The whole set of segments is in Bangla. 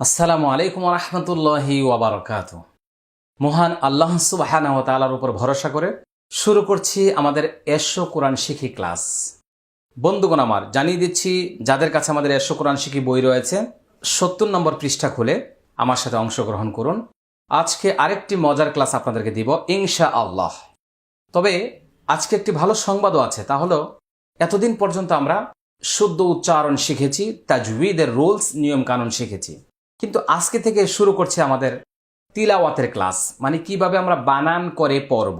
আসসালামু আলাইকুম রহমতুল্লাহি ওয়াবারাকাতু। মহান আল্লাহ সুবহানাহু ওয়া তাআলার উপর ভরসা করে শুরু করছি আমাদের এশো কোরআন শিখি ক্লাস। বন্ধুগণ আমার, জানিয়ে দিচ্ছি যাদের কাছে আমাদের এশো কোরআন শিখি বই রয়েছে ৭০ নম্বর পৃষ্ঠা খুলে আমার সাথে অংশগ্রহণ করুন। আজকে আরেকটি মজার ক্লাস আপনাদেরকে দিব ইনশাআল্লাহ। তবে আজকে একটি ভালো সংবাদও আছে, তা হলো এতদিন পর্যন্ত আমরা শুদ্ধ উচ্চারণ শিখেছি, তাজউইদের রুলস নিয়ম কানুন শিখেছি, কিন্তু আজকে থেকে শুরু করছে আমাদের তিলাওয়াতের ক্লাস, মানে কিভাবে আমরা বানান করে পড়ব।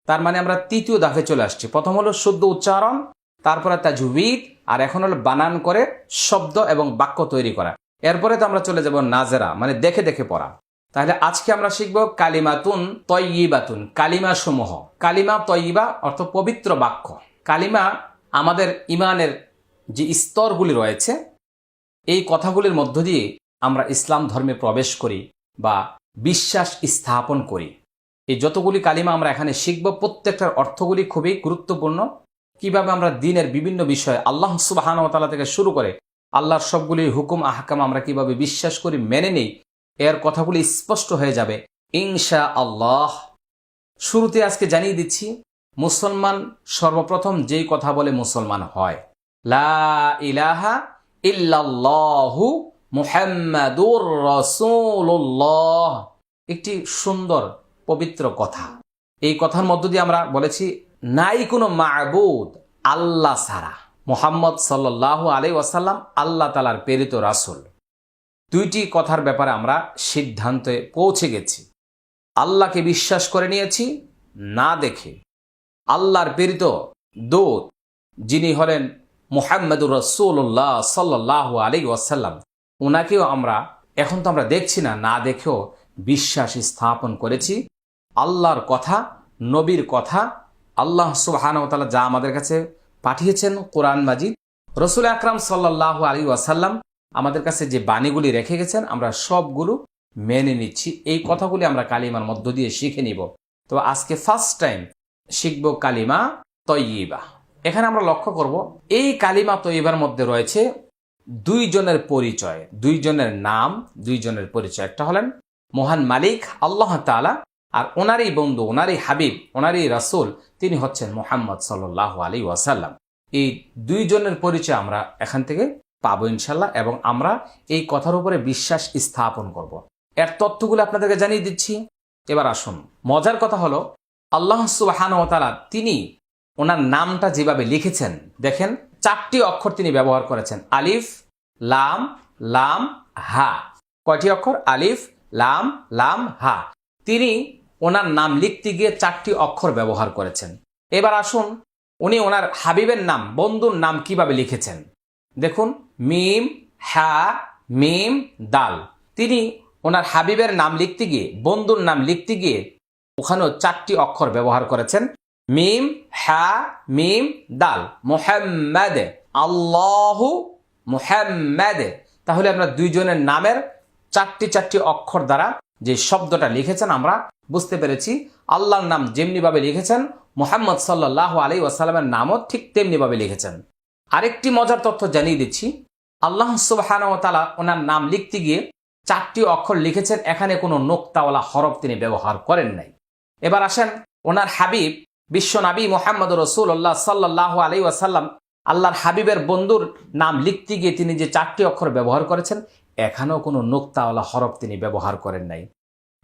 তার মানে আমরা তৃতীয় ধাপে চলে আসছি। প্রথম হলো শুদ্ধ উচ্চারণ, তারপরে তাজউইদ, আর এখন হলো বানান করে শব্দ এবং বাক্য তৈরি করা। এরপরে তো আমরা চলে যাব নাজরা, মানে দেখে দেখে পড়া। তাহলে আজকে আমরা শিখব কালিমাতুন তয়্যিবাতুন, কালিমা সমূহ। কালিমা তয়্যিবা অর্থ পবিত্র বাক্য। কালিমা আমাদের ইমানের যে স্তরগুলি রয়েছে, এই কথাগুলির মধ্য দিয়ে আমরা ইসলাম ধর্মে প্রবেশ করি বা বিশ্বাস স্থাপন করি। এই যতগুলি কালিমা আমরা এখানে শিখব, প্রত্যেকটার অর্থগুলি খুবই গুরুত্বপূর্ণ। কিভাবে আমরা দিনের বিভিন্ন বিষয় আল্লাহ সুবহানাহু ওয়া তাআলা থেকে শুরু করে আল্লাহর সবগুলি হুকুম আহকাম আমরা কিভাবে বিশ্বাস করি, মেনে নেই, এর কথাগুলি স্পষ্ট হয়ে যাবে ইনশাআল্লাহ। শুরুতে আজকে জানিয়ে দিচ্ছি, মুসলমান সর্বপ্রথম যেই কথা বলে মুসলমান হয়, লা ইলাহা ইল্লাল্লাহু মুহাম্মাদুর রাসূলুল্লাহ। একটি সুন্দর পবিত্র কথা। এই কথার মধ্য দিয়ে আমরা বলেছি নাই কোনো মা'বুদ আল্লাহ ছাড়া। মুহাম্মদ সাল্লাল্লাহু আলাইহি ওয়াসাল্লাম আল্লাহ তাআলার প্রেরিত রাসূল। দুইটি কথার ব্যাপারে আমরা সিদ্ধান্তে পৌঁছে গেছি। আল্লাহকে বিশ্বাস করে নিয়েছি না দেখে। আল্লাহর প্রেরিত দূত যিনি হলেন মুহাম্মাদুর রাসূলুল্লাহ সাল্লাল্লাহু আলাইহি ওয়াসাল্লাম, ওনাকেও আমরা এখন তো আমরা দেখছি না, না দেখেও বিশ্বাস স্থাপন করেছি। আল্লাহর কথা, নবীর কথা, আল্লাহ সুবহানাহু ওয়া তাআলা যা আমাদের কাছে পাঠিয়েছেন কোরআন মাজিদ, রাসূল আকরাম সাল্লাল্লাহু আলাইহি ওয়াসাল্লাম আমাদের কাছে যে বাণীগুলি রেখে গেছেন, আমরা সবগুলো মেনে নিচ্ছি। এই কথাগুলি আমরা কালিমার মধ্য দিয়ে শিখে নিব। তো আজকে ফার্স্ট টাইম শিখব কালিমা তয়্যিবা। এখানে আমরা লক্ষ্য করব এই কালিমা তয়্যিবার মধ্যে রয়েছে দুইজনের পরিচয়, দুইজনের নাম, দুইজনের পরিচয়। একটা হলেন মহান মালিক আল্লাহ তাআলা, আর ওনারই বন্ধু, ওনারই হাবিব, ওনারই রাসূল, তিনি হচ্ছেন মুহাম্মদ সাল্লাল্লাহু আলাইহি ওয়াসাল্লাম। এই দুইজনের পরিচয় আমরা এখান থেকে পাবো ইনশাল্লাহ, এবং আমরা এই কথার উপরে বিশ্বাস স্থাপন করব। এর তথ্যগুলো আপনাদেরকে জানিয়ে দিচ্ছি। এবার আসুন, মজার কথা হলো আল্লাহ সুবহানাহু ওয়া তাআলা তিনি ওনার নামটা যেভাবে লিখেছেন, দেখেন 4টি অক্ষর তিনি ব্যবহার করেছেন। আলিফ লাম লাম হা। কয়টি অক্ষর? আলিফ লাম লাম হা। তিনি ওনার নাম লিখতে গিয়ে 4টি অক্ষর ব্যবহার করেছেন। এবার আসুন, উনি ওনার হাবিবের নাম, বন্ধুর নাম কিভাবে লিখেছেন দেখুন। মিম হা মিম দাল। তিনি ওনার হাবিবের নাম লিখতে গিয়ে, বন্ধুর নাম লিখতে গিয়ে ওখানেও 4টি অক্ষর ব্যবহার করেছেন। মিম হা মিম দাল। মুহাম্মাদ, আল্লাহু মুহাম্মাদ। তাহলে আমরা দুইজনের নামের 4টি অক্ষর দ্বারা যে শব্দটা লিখেছেন আমরা বুঝতে পেরেছি। আল্লাহর নাম যেমনি ভাবে লিখেছেন, মুহাম্মদ সাল্লাল্লাহু আলাইহি ওয়াসাল্লামের নামও ঠিক তেমনি ভাবে লিখেছেন। আরেকটি মজার তথ্য জানিয়ে দিচ্ছি, আল্লাহ সুবহানাহু ওয়া তাআলা ওনার নাম লিখতে গিয়ে 4টি অক্ষর লিখেছেন, এখানে কোনো নোক্তাওয়ালা হরফ তিনি ব্যবহার করেন নাই। এবার আসেন, ওনার হাবিব বিশ্ব নবী মুহাম্মদ রাসূলুল্লাহ সাল্লাল্লাহু আলাইহি ওয়াসাল্লাম, আল্লাহর হাবিবের বন্ধুর নাম লিখতে গিয়ে তিনি যে 4টি অক্ষর ব্যবহার করেছেন, এখানেও কোনো নোক্তাওয়ালা হরফ তিনি ব্যবহার করেন নাই।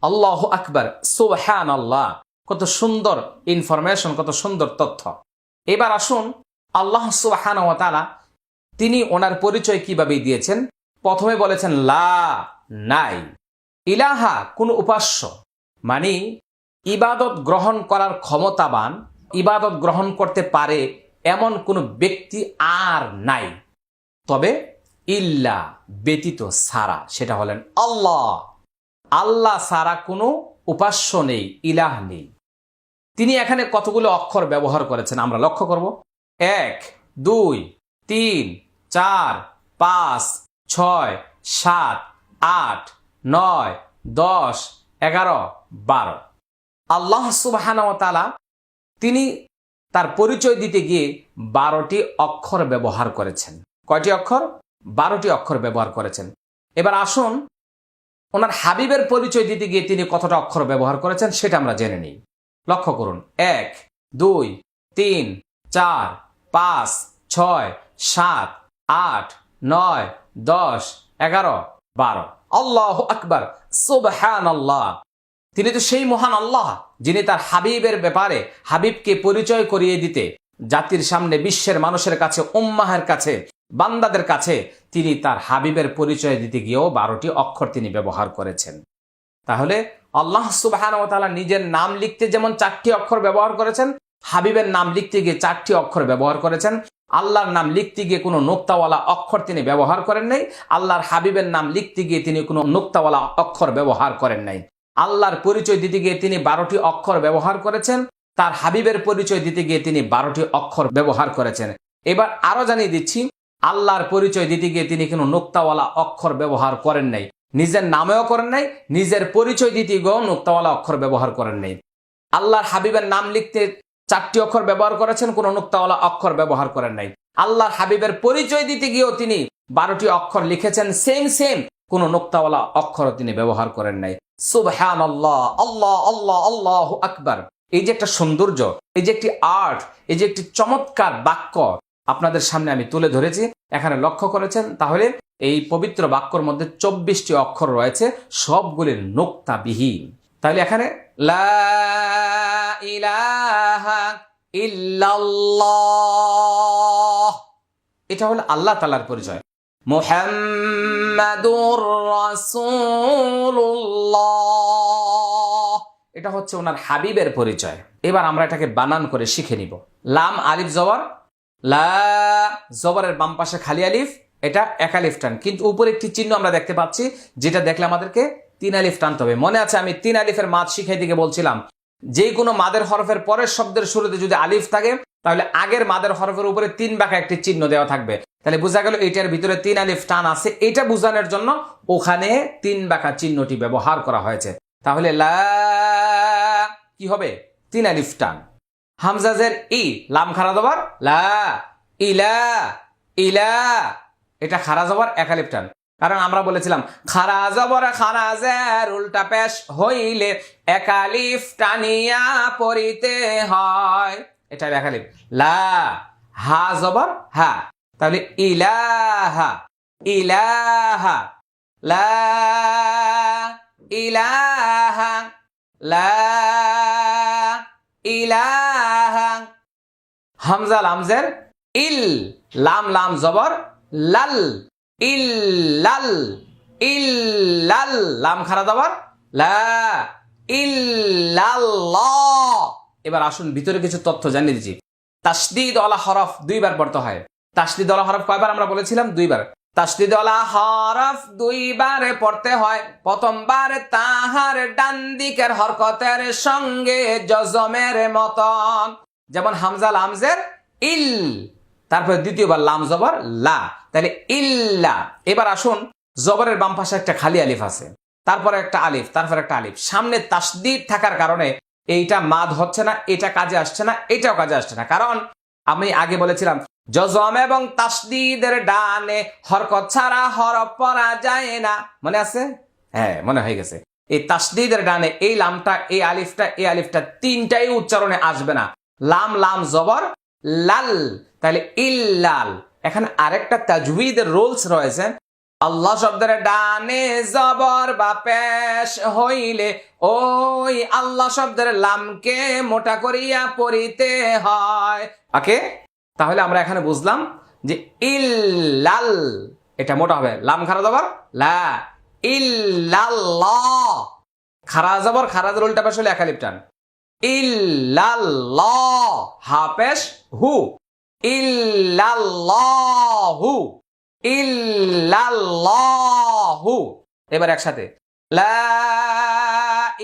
আল্লাহু আকবার, সুবহানাল্লাহ। কত সুন্দর ইনফরমেশন, কত সুন্দর তথ্য। এবার আসুন, আল্লাহ সুবহানাহু ওয়া তাআলা তিনি ওনার পরিচয় কিভাবে দিয়েছেন। প্রথমে বলেছেন লা, নাই। ইলাহা, কোন উপাস্য, মানে ইবাদত গ্রহণ করার ক্ষমতাবান, ইবাদত গ্রহণ করতে পারে এমন কোন ব্যক্তি আর নাই। তবে ইল্লা, ব্যতীত, সারা, সেটা হলেন আল্লাহ। আল্লাহ সারা কোনো উপাস্য নেই, ইলাহ নেই। তিনি এখানে কতগুলো অক্ষর ব্যবহার করেছেন আমরা লক্ষ্য করব। 1 2 3 4 5 6 7 8 9 10 11 12। আল্লাহ সুবহানাহু ওয়া তাআলা তিনি তার পরিচয় দিতে গিয়ে 12টি অক্ষর ব্যবহার করেছেন। কয়টি অক্ষর? 12টি অক্ষর ব্যবহার করেছেন। এবার আসুন, ওনার হাবিবের পরিচয় দিতে গিয়ে তিনি কতটা অক্ষর ব্যবহার করেছেন সেটা আমরা জেনে নিই। লক্ষ্য করুন, 1, 2, 3, 4, 5, 6, 7, 8, 9, 10, 11, 12। আল্লাহু আকবার, সুবহানাল্লাহ। তিনি তো সেই মহান আল্লাহ যিনি তার হাবিবের ব্যাপারে হাবিবকে পরিচয় করিয়ে দিতে জাতির সামনে, বিশ্বের মানুষের কাছে, উম্মাহের কাছে, বান্দাদের কাছে তিনি তার হাবিবের পরিচয় দিতে গিয়েও 12টি অক্ষর তিনি ব্যবহার করেছেন। তাহলে আল্লাহ সুবহানাহু ওয়া তাআলা নিজের নাম লিখতে যেমন 4টি অক্ষর ব্যবহার করেছেন, হাবিবের নাম লিখতে গিয়ে 4টি অক্ষর ব্যবহার করেছেন। আল্লাহর নাম লিখতে গিয়ে কোনো নোক্তাওয়ালা অক্ষর তিনি ব্যবহার করেন নাই। আল্লাহর হাবিবের নাম লিখতে গিয়ে তিনি কোনো নোক্তাওয়ালা অক্ষর ব্যবহার করেন নাই। আল্লাহর পরিচয় দিতে গিয়ে তিনি 12টি অক্ষর ব্যবহার করেছেন, তার হাবিবের পরিচয় দিতে গিয়ে তিনি 12টি অক্ষর ব্যবহার করেছেন। এবার আরো জানিয়ে দিচ্ছি, আল্লাহর পরিচয় দিতে গিয়ে তিনি কোনো নোক্তাওয়ালা অক্ষর ব্যবহার করেন নাই, নিজের নামেও করেন নাই, নিজের পরিচয় দিতে গিয়েও নোক্তাওয়ালা অক্ষর ব্যবহার করেন নাই। আল্লাহর হাবিবের নাম লিখতে 4টি অক্ষর ব্যবহার করেছেন, কোনো নোক্তাওয়ালা অক্ষর ব্যবহার করেন নাই। আল্লাহর হাবিবের পরিচয় দিতে গিয়েও তিনি 12টি অক্ষর লিখেছেন, সেম, কোনো নোক্তাওয়ালা অক্ষরও তিনি ব্যবহার করেন নাই। সুবহানাল্লাহ, আল্লাহ আল্লাহ আল্লাহু আকবার। এই যে একটা সৌন্দর্য, এই যে একটি আর্ট, এই যে একটি চমৎকার বাক্য আপনাদের সামনে আমি তুলে ধরেছি, এখানে লক্ষ্য করেছেন। তাহলে এই পবিত্র বাক্যর মধ্যে 24টি অক্ষর রয়েছে, সবগুলি নোক্তাবিহীন। তাহলে এখানে লা ইলাহা ইল্লাল্লাহ, এটা হলো আল্লাহ তাআলার পরিচয়। মুহাম্মাদুর রাসূলুল্লাহ, এটা হচ্ছে ওনার হাবিবের পরিচয়। এবার আমরা এটাকে বানান করে শিখে নিব। লাম আলিফ জবর, লা, জবরের বাম পাশে খালি আলিফ, এটা এক আলিফ টান, কিন্তু উপরে একটি চিহ্ন আমরা দেখতে পাচ্ছি, যেটা দেখলে আমাদেরকে 3 আলিফ টানতে হবে। মনে আছে আমি 3 আলিফের মাদ শিখাই দিকে বলছিলাম, যে কোনো মাদের হরফের পরের শব্দের শুরুতে যদি আলিফ থাকে তাহলে আগের মাদের হরফের উপরে 3 বাঁকা একটি চিহ্ন দেওয়া থাকবে। তাহলে বোঝা গেল এটার ভিতরে 3 আলিফ টান আছে, এটা বোঝানোর জন্য ওখানে 3 বাঁকা চিহ্নটি ব্যবহার করা হয়েছে। তাহলে লা কি হবে? 3 আলিফ টান। হামজাজের ই, লাম খারা জবর লা, ইলা, ইলা, এটা খারা জবর 1 আলিফ টান। কারণ আমরা বলেছিলাম খারা জবর খারাজের উল্টা পেশ হইলে 1 আলিফ টানিয়া পড়িতে হয়, এটা 1 আলিফ। লা, হা জবর হা, তাহলে ইলাহা, ইলাহা, লা ইলাহা, লা ইলাহা। হামজা লামজের ইল, লাম লাম জবর লাল, ইল্লাল, ইল্লাল, লাম খারা জবর লা, ইল্লাল্লাহ। এবার আসুন ভিতরে কিছু তথ্য জানিয়ে দিচ্ছি। তাসদীদ ওয়ালা হরফ 2 বার পড়তে হয়। তাসদীদ ওয়ালা হরফ কয়বার আমরা বলেছিলাম? 2 বার। তাসদীদ ওয়ালা হরফ 2 বারে পড়তে হয়। প্রথমবার তাহার ডান দিকের হরকতের সঙ্গে জজমের মতন, যেমন হামজা লামজের ইল, তারপরে দ্বিতীয়বার লাম জবর লা, তাহলে ইল্লা। এবার আসুন, জবরের বাম পাশে একটা খালি আলিফ আছে, তারপরে একটা আলিফ, তারপর একটা আলিফ, সামনে তাসদীদ থাকার কারণে এইটা মাদ হচ্ছে না, এটা কাজে আসছে না, এটাও কাজে আসছে না। কারণ আমি আগে বলেছিলাম জজম এবং তাসদীদের ডানে হরকত ছাড়া হরফ পড়া যায় না, মনে আছে? হ্যাঁ, মনে হয়ে গেছে। এই তাসদীদের ডানে এই লামটা, এই আলিফটা, এই আলিফটা তিনটাই উচ্চারণে আসবে না। লাম লাম জবর লাল, তাহলে ইল্লাল। এখানে আরেকটা তাজউইদের রুলস রয়েছে। আল্লাহ শব্দের ডানে জবর বা পেশ হইলে ওই আল্লাহ শব্দের লামকে মোটা করিয়া পড়িতে হয়। ওকে, তাহলে আমরা এখানে বুঝলাম যে ইল্লাল এটা মোটা হবে, লাম খারা জবর লা, ইল্লাল্লাহ, খারা জবর খারাজের উল্টা পেশ হলে 1 আলিফ টান, ইল্লাল্লাহ, হা পেশ হু, ইল্লাল্লাহু, ইল্লাল্লাহু। এবার একসাথে লা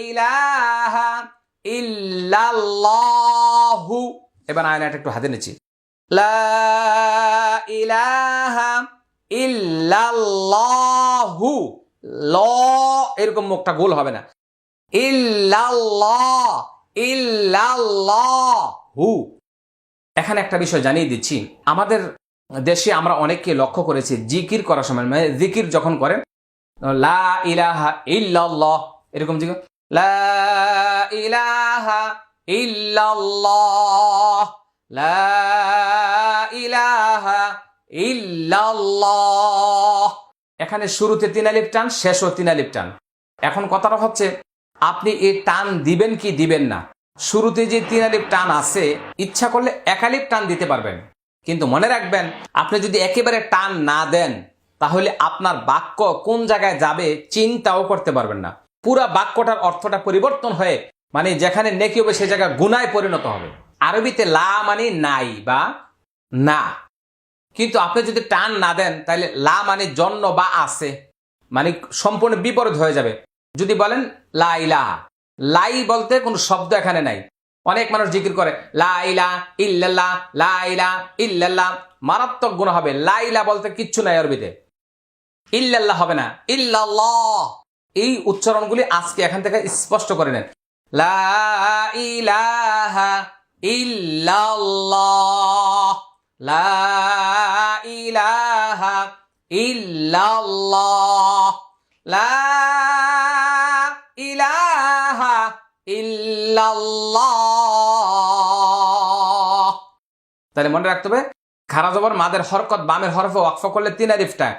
ইলাহা ইল্লাল্লাহু। এবার আয়নাটা একটু হাতে নিচ্ছি, লা ইলাহা ইল্লাল্লাহু, ল এরকম মুখটা গোল হবে না, ইল্লাল্লাহ, ইল্লাল্লাহু। এখানে একটা বিষয় জানিয়ে দিচ্ছি, আমাদের দেশে আমরা অনেককে লক্ষ্য করেছি জিকির করার সময়, মানে জিকির যখন করেন লা ইলাহা ইল্লাল্লাহ, এরকম জিজ্ঞেস, লা ইলাহা ইল্লাল্লাহ, লা ইলাহা ইল্লাল্লাহ। এখানে শুরুতে 3 আলিফ টান, শেষও 3 আলিফ টান। এখন কথাটা হচ্ছে আপনি এই টান দিবেন কি দিবেন না। শুরুতে যে 3 আলিফ টান আছে, ইচ্ছা করলে 1 আলিফ টান দিতে পারবেন, কিন্তু মনে রাখবেন আপনি যদি একেবারে টান না দেন তাহলে আপনার বাক্য কোন জায়গায় যাবে চিন্তাও করতে পারবেন না। পুরা বাক্যটার অর্থটা পরিবর্তন হয়ে মানে যেখানে নেকি হবে সে জায়গায় গুনায় পরিণত হবে। আরবিতে লা মানে নাই বা না, কিন্তু আপনি যদি টান না দেন তাহলে লা মানে জন্য বা আছে, মানে সম্পূর্ণ বিপরীত হয়ে যাবে। যদি বলেন লা ইলাহা, লাই বলতে কোনো শব্দ এখানে নাই। অনেক মানুষ জিকির করে লা ইলাহা ইল্লাল্লাহ, লা ইলাহা ইল্লাল্লাহ, মারাত্মক গুনাহ হবে। লা ইলাহা বলতে কিচ্ছু নাই আরবিতে, ইল্লাল্লাহ হবে না, ইল্লাল্লাহ। এই উচ্চারণগুলি আজকে এখান থেকে স্পষ্ট করে নেন। লা ইলাহা ইল্লাল্লাহ, লা ইলাহা ইল্লাল্লাহ, লা ইলাহা ইল্লাল্লাহ। তাহলে মনে রাখতে হবে খারা জবর মাদের হরকত বামের হরফে ওয়াকফ করলে 3 আলিফ টান।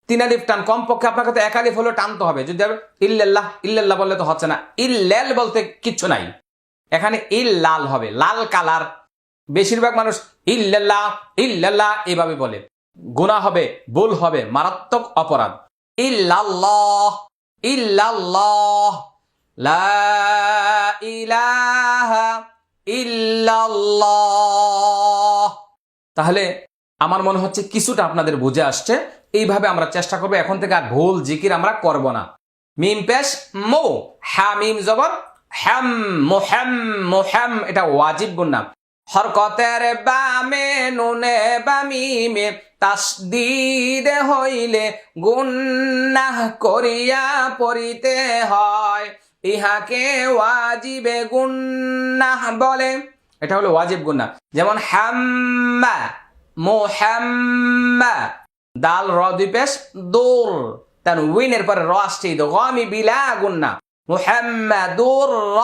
3 আলিফ টান কমপক্ষে আপনাকে তো 1 আলিফ হলো টানতে হবে। যদি ইল্লাল্লাহ ইল্লাল্লাহ বললে তো হচ্ছে না, ইল্লাল বলতে কিচ্ছু নাই, এখানে ইল্লাল হবে, লাল কালার। বেশিরভাগ মানুষ ইল্লাল্লাহ ইল্লাল্লাহ এভাবে বলে, গুনাহ হবে, ভুল হবে, মারাত্মক অপরাধ। ইল্লাল্লাহ ইল্লাল্লাহ, লা ইলাহা ইল্লাল্লাহ। তাহলে আমার মনে হচ্ছে কিছুটা আপনাদের বুঝে আসছে। এইভাবে আমরা চেষ্টা করবো এখন থেকে আর ভুল জিকির আমরা করব না। মিম পেশ মো, হা মিম জবর হ্যাম, মোহাম মোহাম, এটা ওয়াজিব গুন্না। হরকতের বামে নুনে বা মিমে তাসদীদ হইলে গুন্নাহ করিয়া পড়িতে হয়, ইহাকে ওয়াজিবে গুন্নাহ বলে। এটা হলো ওয়াজিব গুন্না। যেমন হাম্মা, মোহাম্মা, দাল র দুই পেশ দূর, তানউইনের পরে র আসছে ইদগামি বিলা গুন্না, মুহাম্মাদুর র,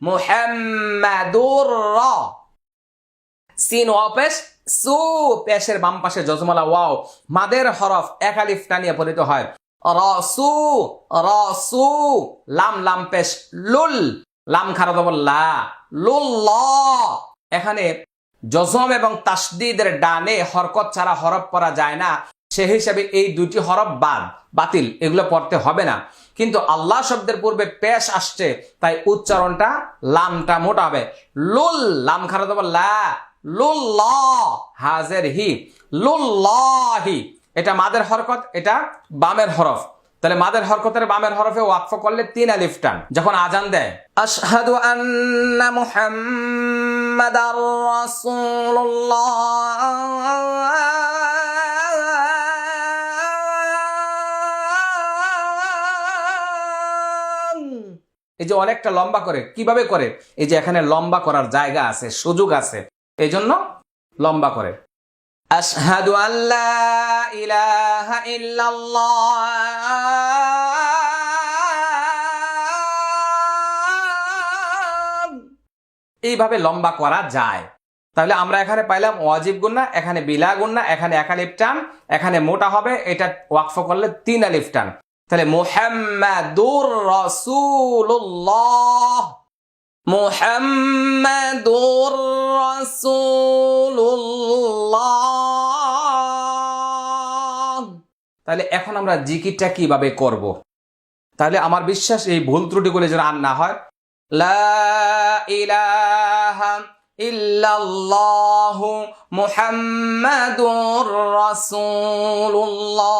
মুহাম্মাদুর র। সিন ওয়াও পেশ সু, পেশের বাম পাশে জজমালা ওয়াও মাদের হরফ 1 আলিফ টানিয়ে পড়িত হয়, রসু রসু। লাম লাম পেশ লুল, লাম খারা জবর লা, লুল্লাহ। এখানে জজম এবং তাসদীদের ডানে হরকত ছাড়া হরফ পড়া যায় না, সে হিসাবে এই দুটি হরফ বাতিল, এগুলো পড়তে হবে না। কিন্তু আল্লাহ শব্দের পূর্বে পেশ আসছে তাই উচ্চারণটা লামটা মোটা হবে, লুল, লাম খারা জবর লা, লুল্লাহ, হাজের হি, লুল্লাহি। এটা মাদের হরকত, এটা বামের হরফ। তাহলে মাদের হরকতের বামের হরফে ওয়াকফ করলে 3 আলিফ টান। যখন আজান দেয় আশহাদু আন্না মুহাম্মাদার রাসূলুল্লাহ, এই যে অনেকটা লম্বা করে, কিভাবে করে? এই যে এখানে লম্বা করার জায়গা আছে, সুযোগ আছে, এই জন্য লম্বা করে। আশহাদু আল্লা ইলাহা ইল্লাল্লাহ, এইভাবে লম্বা করা যায়। তাহলে আমরা এখানে পাইলাম ওয়াজিব গুন্না, এখানে বিলা গুন্না, এখানে 1 আলিফ টান, এখানে মোটা হবে, এটা ওয়াকফ করলে 3 আলিফ টান। তাহলে মুহাম্মাদুর রাসূলুল্লাহ, মুহাম্মাদুর রাসূলুল্লাহ। তাহলে এখন আমরা জিকিরটা কিভাবে করব? তাহলে আমার বিশ্বাস এই ভুল ত্রুটিগুলো যেন আর না হয়। লা ইলাহা ইল্লাল্লাহু মুহাম্মাদুর রাসূলুল্লাহ,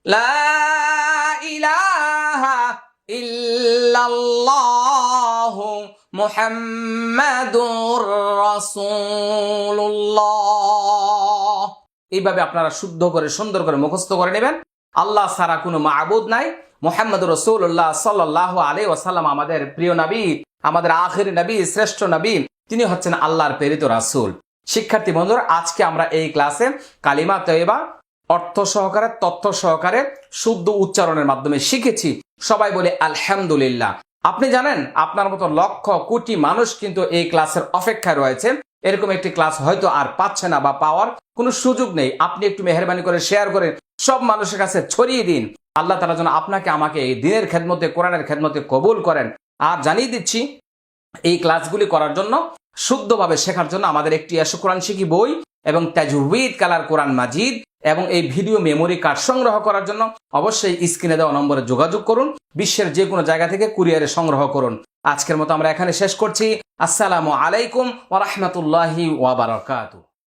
লা ইলাহা ইল্লাল্লাহু মুহাম্মাদুর রাসূলুল্লাহ। এইভাবে আপনারা শুদ্ধ করে সুন্দর করে মুখস্থ করে নেবেন। আল্লাহ ছাড়া কোনো মাবুদ নাই, মুহাম্মদুর রাসূলুল্লাহ সাল্লাল্লাহু আলাইহি ওয়াসাল্লাম আমাদের প্রিয় নবী, আমাদের আখিরি নবী, শ্রেষ্ঠ নবী, তিনি হচ্ছেন আল্লাহর প্রেরিত রাসূল। শিক্ষার্থী বন্ধুরা, আজকে আমরা এই ক্লাসে কালিমা তয়্যিবা অর্থ সহকারে, তথ্য সহকারে, শুদ্ধ উচ্চারণের মাধ্যমে শিখেছি। সবাই বলে আলহামদুলিল্লাহ। আপনি জানেন আপনার মতো লক্ষ কোটি মানুষ কিন্তু এই ক্লাসের অপেক্ষায় রয়েছে। এরকম একটি ক্লাস হয়তো আর পাচ্ছে না বা পাওয়ার কোনো সুযোগ নেই। আপনি একটু মেহেরবানি করে শেয়ার করে সব মানুষের কাছে ছড়িয়ে দিন। আল্লাহ তাআলা যেন আপনাকে আমাকে এই দ্বীনের খেদমতে, কোরআনের খেদমতে কবুল করেন। আর জানিয়ে দিচ্ছি, এই ক্লাসগুলি করার জন্য, শুদ্ধভাবে শেখার জন্য আমাদের একটি এশো কোরআন শিখি বই এবং তাজউইদ কালার কোরআন মাজিদ এবং এই ভিডিও মেমোরি কার্ড সংগ্রহ করার জন্য অবশ্যই স্ক্রিনে দেওয়া নম্বরে যোগাযোগ করুন। বিশ্বের যে কোনো জায়গা থেকে কুরিয়ারে সংগ্রহ করুন। আজকের মতো আমরা এখানে শেষ করছি। আসসালামু আলাইকুম ওয়া রাহমাতুল্লাহি ওয়া বারাকাতুহু।